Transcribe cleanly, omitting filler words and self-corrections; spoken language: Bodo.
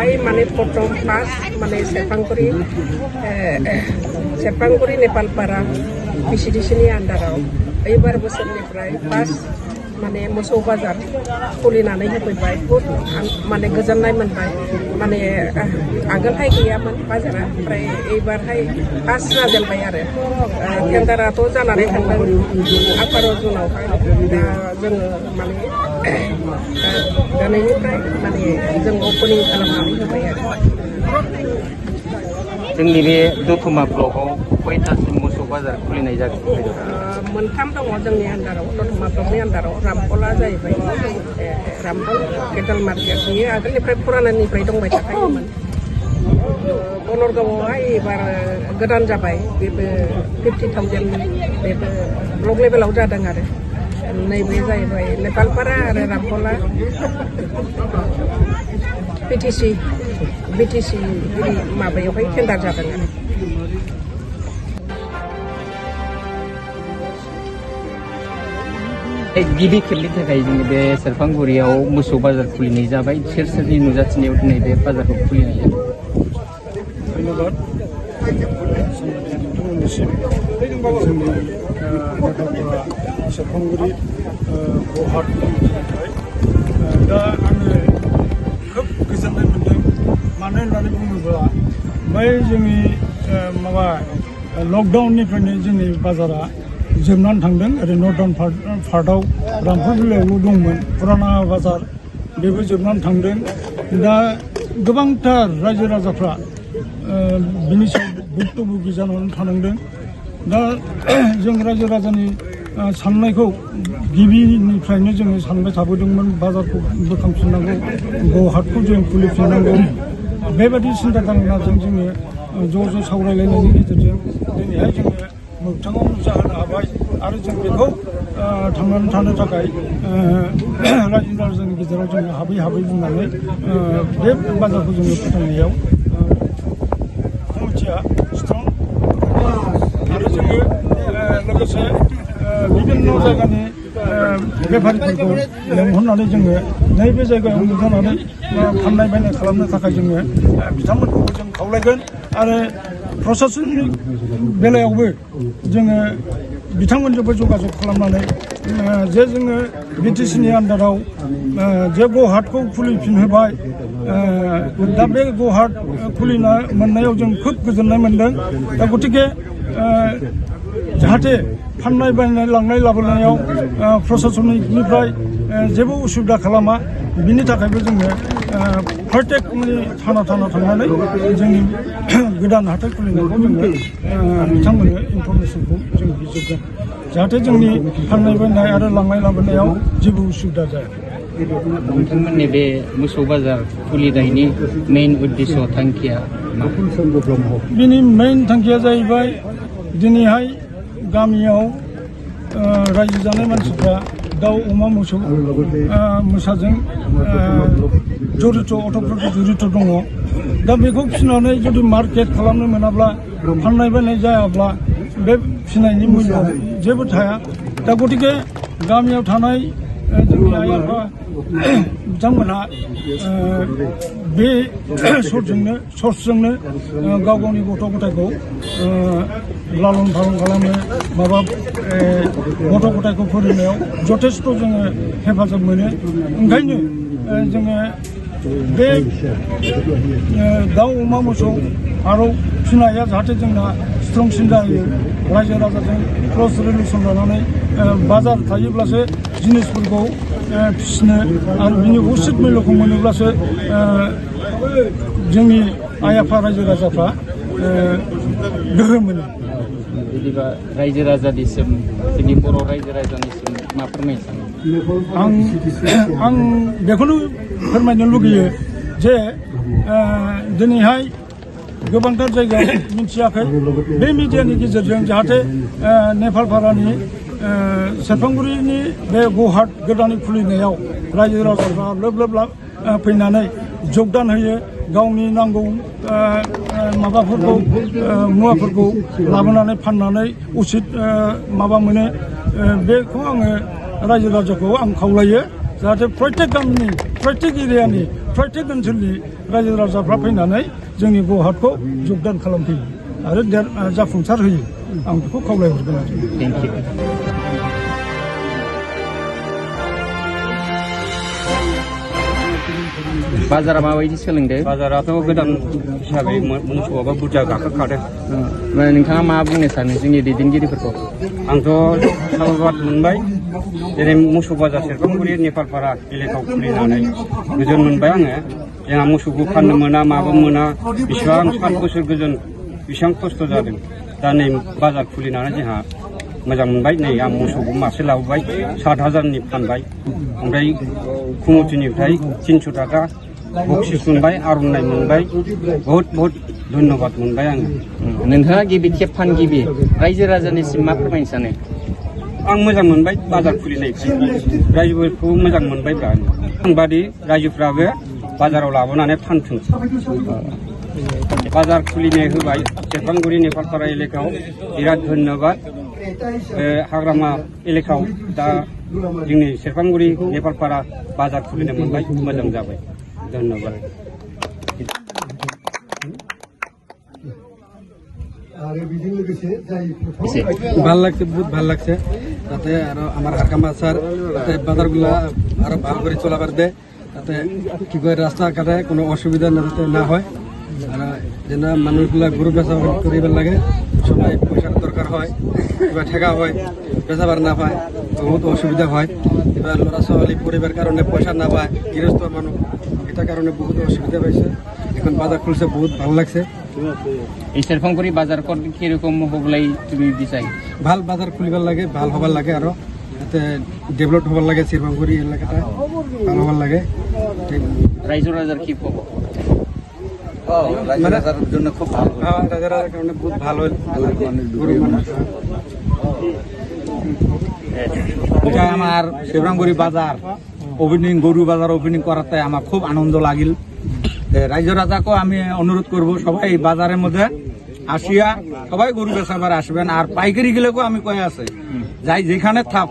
हाय माने प्रथम फार्स्ट माने सेरफांगुरि नेपालपारा बिसिडिसिनि आन्दाराव एबार बोसोरनिफ्राय फार्स्ट माने मोसौ बाजार खुलिनानै होफैबाय बहुत माने गोजोननाय मोनबाय माने आगोलहाय गैयामोन बाजारा ओमफ्राय एबारहाय फार्स्ट जाजेनबाय आरो टेन्डाराथ' जानानै थांदों 18 जुनावहाय दा जोङो माने दिनैनिफ्राय माने जों अपेनिं खालामनानै होबाय आरो जोंनि बे दतमा ब्लकआव खयथासिम मोसौ बाजार खुलिनाय जागोन मोनथाम दङ जोंनि आन्दाराव दतमा ब्लकनि आन्दाराव रामपला जाहैबाय रामपल केटल मार्केट बेयो आगोलनिफ्राय फुरानानिफ्राय दंबाय थाखायोमोन बनरगावआवहाय एबार गोदान जाबाय बेबो 50,000 बेबो ब्लक लेभेलाव जादों आरो नैबे जाहैबाय नेपालपारा आरो रामपला बिटिसि माबायावहाय टेन्डार जादों आरो गिबि खेबनि थाखाय जोङो बे सेरफांगुरियाव मोसौ बाजार खुलिनाय जाबाय सोर सोरनि नुजाथिनायाव दिनै बे बाजारखौ खुलिनाय जाबाय धन्यबाद नोंथांमोननिसिम जोंनि नेपालपारा सेरफांगुरि गौहाटनिफ्राय दा आङो खोब गोजोननाय मोन्दों मानो होननानै बुङोब्ला बै जोंनि माबा लकडाउननिफ्रायनो जोंनि बाजारा जोबनानै थांदों ओरै नर्दार्न पार्टआव रामपुर बिलोआवल' दंमोन फुराना बाजार बेबो जोबनानै थांदों दा गोबांथार रायजो राजाफ्रा बिनि सायाव भुक्तभोगि जानानै थानांदों दा जों रायजो राजानि साननायखौ गिबिनिफ्रायनो जोङो सानबाय थाबोदोंमोन बाजारखौ बोखांफिननांगौ गौहाटखौ जों खुलिफिननांगौ बेबायदि सिन्था धारणाजों जोङो ज' सावरायलायनायनि गेजेरजों दिनैहाय जोङो मोगथाङाव नुजाहोनो हाबाय आरो जों बेखौ थांनानै थानो थाखाय रायजो राजानि गेजेराव जोङो हाबै बुंनानै बे बाजारखौ जोङो फोथांनायाव कमिटिया स्ट्रं आरो जोङो लोगोसे बिभिन्न जायगानि बेफारिफोरखौ लेंहरनानै जोङो नैबे जायगायाव नुजानानै फाननाय बायनाय खालामनो थाखाय जोङो बिथांमोनखौबो जों खावलायगोन आरो प्रशासननि बेलायावबो जोङो बिथांमोनजोंबो जगाजग खालामनानै जे जोङो बिटिसिनि आन्दाराव जे गौहाटखौ खुलिफिनहोबाय दा बे गौहाट खुलिना मोननायाव जों खोब गोजोननाय मोन्दों दा गतिके जाहाथे फाननाय बायनाय लांनाय लाबोनायाव प्रशासननिफ्राय जेबो उसुबिदा खालामा बिनि थाखायबो जोङो प्रत्येक थाना थांनानै जोंनि गोदान हाथाइ खुलिनायखौ जोङो बिथांमोननो इनफरमेसनखौ जों बिजोबगोन जाहाथे जोंनि फाननाय बायनाय आरो लांनाय लाबोनायाव जेबो उसुबिदा जाया नोंथांमोननि बे मोसौ बाजार खुलिनायनि मेइन उद्देश्य थांखिया बिनि मेइन थांखिया जाहैबाय दिनैहाय गामियाव रायजो जानाय मानसिफ्रा दाउ अमा मोसौ मोसाजों जरित अट'फोरखौ जरित दङ दा बेखौ फिसिनानै जुदि मार्केट खालामनो मोनाब्ला फाननाय बायनाय जायाब्ला बे फिसिनायनि मुल्य जेबो थाया दा गतिके गामियाव थानाय जोंनि आइ आफा बिथांमोनहा बे सर्सजोंनो गाव गावनि गथ' गथायखौ लालन फालन खालामो माबा गथ' गथायखौ फोरोंनायाव जथेस्थ' जोङो हेफाजाब मोनो ओंखायनो जोङो बे दाउ अमा मोसौ फारौ फिसिनाया जाहाथे जोंना स्ट्रंसिन जायो रायजो राजाजों क्लस रिलेसन लानानै बाजार थायोब्लासो जिनिसफोरखौ फिसिनो आरो बिनि उचित मुल्यखौ मोनोब्लासो जोंनि आइ आफा रायजो राजाफ्रा गोहो मोनो बिदिबा रायजो राजानिसिम जोंनि बर' रायजो राजानिसिम मा फोरमायनो सानो आं बेखौनो फोरमायनो लुगैयो जे दिनैहाय गोबांथार जायगायाव मिथियाखै बे मिडियानि गेजेरजों जाहाथे नेपालपारानि सेरफांगुरिनि बे गौहाट गोदानै खुलिनायाव रायजो राजाफ्रा लोब फैनानै जगदान होयो गावनि नांगौ माबाफोरखौ मुवाफोरखौ लाबोनानै फाननानै उचित माबा मोनो बेखौ आङो रायजो राजाखौ आं खावलायो जाहाथे प्रत्येक गामिनि प्रत्येक एरियानि प्रत्येक ओनसोलनि रायजो राजाफ्रा फैनानै जोंनि बर' हाटखौ जगदान खालामफैयो आरो जाफुंसार होयो आं बेखौ खावलायहरगोन आरो थेंक इउ बाजारा माबायदि सोलोंदो बाजाराथ' गोदान हिसाबै मोसौआबो बुरजा गाखोखादों नोंथाङा मा बुंनो सानो जोंनि दैदेनगिरिफोरखौ आंथ' साबायखर मोनबाय जेरै मोसौ बाजार सेरफांगुरि नेपालपारा एलेकायाव खुलिनानै गोजोन मोनबाय आङो जोंहा मोसौखौ फाननो मोना माबा मोना बेसेबां 7 बोसोर गोजोन बेसेबां खस्थ' जादों दा नै बाजार खुलिनानै जोंहा मोजां मोनबाय नै आं मोसौखौ मासे लाबोबाय 7,000नि फानबाय ओमफ्राय कमिटिनिफ्राय 300 थाखा बक्सिस मोनबाय आर'नाइ मोनबाय बहुत धन्यबाद मोनबाय आङो नोंथाङा गिबि खेब फानगिबि रायजो राजानिसिम मा फोरमायनो सानो आं मोजां मोनबाय बाजार खुलिनायखौ रायजोफोरखौ मोजां मोनबायब्रा आंबादि रायजोफ्राबो बाजाराव लाबोनानै फानथों बाजार खुलिनाय होबाय सेरफांगुरि नेपालपारा एलेकायाव बिराद धन्यबाद हाग्रामा एलेकायाव दा जोंनि सेरफांगुरि नेपालपारा बाजार खुलिनो मोनबाय मोजां जाबाय धन्यबाद ভাল লাগছে বহুত ভাল লাগছে তাতে আর আমার হাকামা স্যার তাতে বাজারগুলা আরো ভালো করে চলাবার দেয় তাতে কি করে রাস্তাঘাটে কোনো অসুবিধা যাতে না হয় আর যেন মানুষগুলা গরু বেচা করিবার লাগে সবাই পয়সার দরকার হয় এবার ঠেকা হয় বেচাবার না পায় বহুত অসুবিধা হয় এবার ল'ৰা ছোৱালী পরিবার কারণে পয়সা না পায় গৃহস্থ মানুষ এটা কারণে বহুত অসুবিধা পাইছে এখন বাজার খুলছে বহুত ভালো লাগছে এই সেরফাংগুড়ি বাজার কিরকম হবলাই তুমি বিচাই ভাল বাজার খুলিবার লাগে ভাল হবার লাগে আরো এতে ডেভেলপ হবার লাগে সেরফাংগুড়ি এলাকাটা ভালো হবার লাগে রাইজো রাজার কি পাবো মানে জন্য খুব ভালো রাজার কারণে বহুত ভালো গরিব মানুষ এটা আমার শিবরামগুড়ি বাজার ওপেনিং গরু বাজার ওপেনিং করাতে আমার খুব আনন্দ লাগিল রাজ্য রাজাকে আমি অনুরোধ করব সবাই বাজারের মধ্যে আসিয়া সবাই গরু বেচাবার আসবেন আর পাইকারি গেলেও আমি কয়ে আছে যাই যেখানে থাক